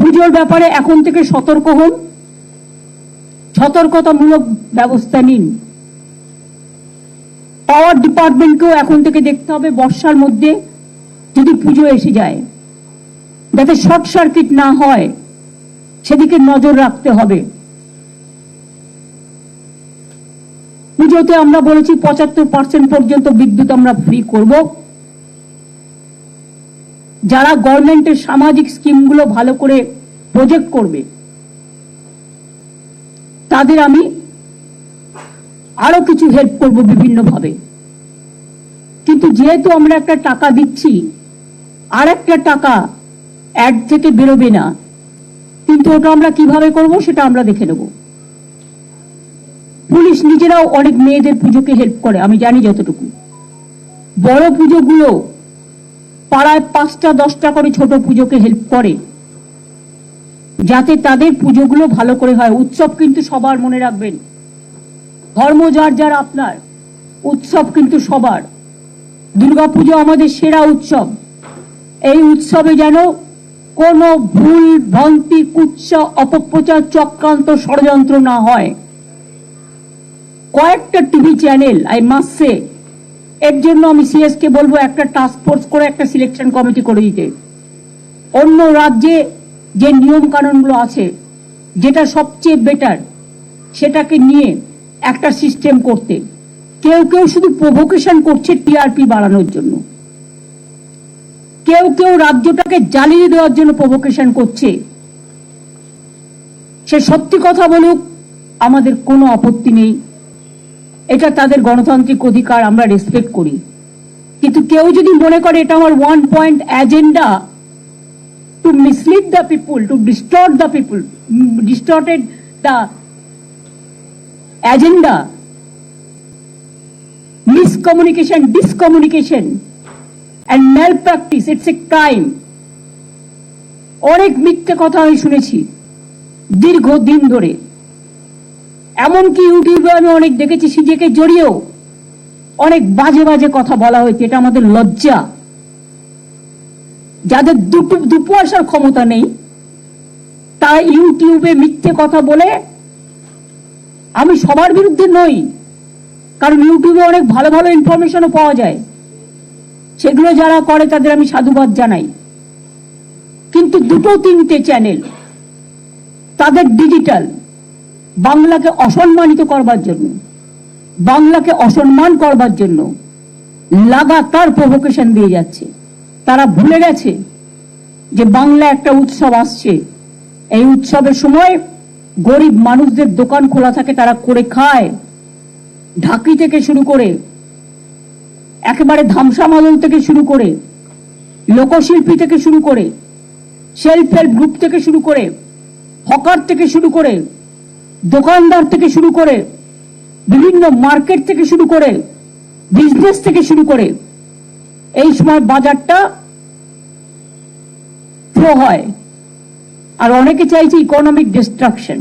পুজোর ব্যাপারে এখন থেকে সতর্ক হন, সতর্কতামূলক ব্যবস্থা নিন। পাওয়ার ডিপার্টমেন্টকেও এখন থেকে দেখতে হবে বর্ষার মধ্যে যদি পুজো এসে যায় যাতে শর্ট সার্কিট না হয় সেদিকে নজর রাখতে হবে। পুজোতে আমরা বলেছি 75% পর্যন্ত বিদ্যুৎ আমরা ফ্রি করব। যারা গভর্নমেন্টের সামাজিক স্কিমগুলো ভালো করে প্রজেক্ট করবে তাদের আমি আরো কিছু হেল্প করব বিভিন্নভাবে। কিন্তু যেহেতু আমরা একটা টাকা দিচ্ছি আর একটা টাকা অ্যাড থেকে বেরোবে না, কিন্তু ওটা আমরা কিভাবে করব সেটা আমরা দেখে নেব। পুলিশ নিজেরাও অনেক মেয়েদের পুজোকে হেল্প করে, আমি জানি যতটুকু। বড় পুজোগুলো পাড়ায় 5টা 10টা করে ছোট পুজোকে হেল্প করে যাতে তাদের পুজোগুলো ভালো করে হয়। উৎসব কিন্তু সবার, মনে রাখবেন, ধর্ম যার যার আপনার, উৎসব কিন্তু সবার। দুর্গাপুজো আমাদের সেরা উৎসব। এই উৎসবে যেন কোনো ভুল ভ্রান্তি, কুৎসা, অপপ্রচার, চক্রান্ত, ষড়যন্ত্র না হয়। কয়েকটা TV channel, I must say, এর জন্য আমি সিএস কে বলবো একটা টাস্ক ফোর্স করে একটা সিলেকশন কমিটি করে দিতে। অন্য রাজ্যে যে নিয়ম কানুনগুলো আছে যেটা সবচেয়ে বেটার সেটাকে নিয়ে একটা সিস্টেম করতে। কেউ কেউ শুধু প্রভোকেশন করছে টিআরপি বাড়ানোর জন্য, কেউ কেউ রাজ্যটাকে জ্বালিয়ে দেওয়ার জন্য প্রভোকেশন করছে। সে সত্যি কথা বলুক, আমাদের কোনো আপত্তি নেই, এটা তাদের গণতান্ত্রিক অধিকার, আমরা রেসপেক্ট করি। কিন্তু কেউ যদি মনে করে এটা আমার 1 point agenda to mislead the people, to distort the people, distorted the agenda, miscommunication, discommunication and malpractice, it's a crime. অনেক মিথ্যে কথা আমি শুনেছি দীর্ঘদিন ধরে, এমনকি ইউটিউবে আমি অনেক দেখেছি সিজেকে জড়িয়েও অনেক বাজে বাজে কথা বলা হয়েছে। এটা আমাদের লজ্জা। যাদের দুপো আসার ক্ষমতা নেই তারা ইউটিউবে মিথ্যে কথা বলে। আমি সবার বিরুদ্ধে নই, কারণ ইউটিউবে অনেক ভালো ভালো ইনফরমেশনও পাওয়া যায়, সেগুলো যারা করে তাদের আমি সাধুবাদ জানাই। কিন্তু 2-3টে চ্যানেল তাদের ডিজিটাল বাংলাকে অসম্মানিত করবার জন্য, বাংলাকে অসম্মান করবার জন্য লাগাতার প্রভোকেশন দিয়ে যাচ্ছে। তারা ভুলে গেছে যে বাংলা একটা উৎসব আসছে। এই উৎসবের সময় গরিব মানুষদের দোকান খোলা থাকে, তারা করে খায়। ঢাকি থেকে শুরু করে একেবারে ধামসা মাদল থেকে শুরু করে লোকশিল্পী থেকে শুরু করে সেলফ হেল্প গ্রুপ থেকে শুরু করে হকার থেকে শুরু করে দোকানদার থেকে শুরু করে বিভিন্ন মার্কেট থেকে শুরু করে বিজনেস থেকে শুরু করে এই সময় বাজারটা ফ্লো হয়। আর অনেকে চাইছে ইকোনমিক ডিস্ট্রাকশন।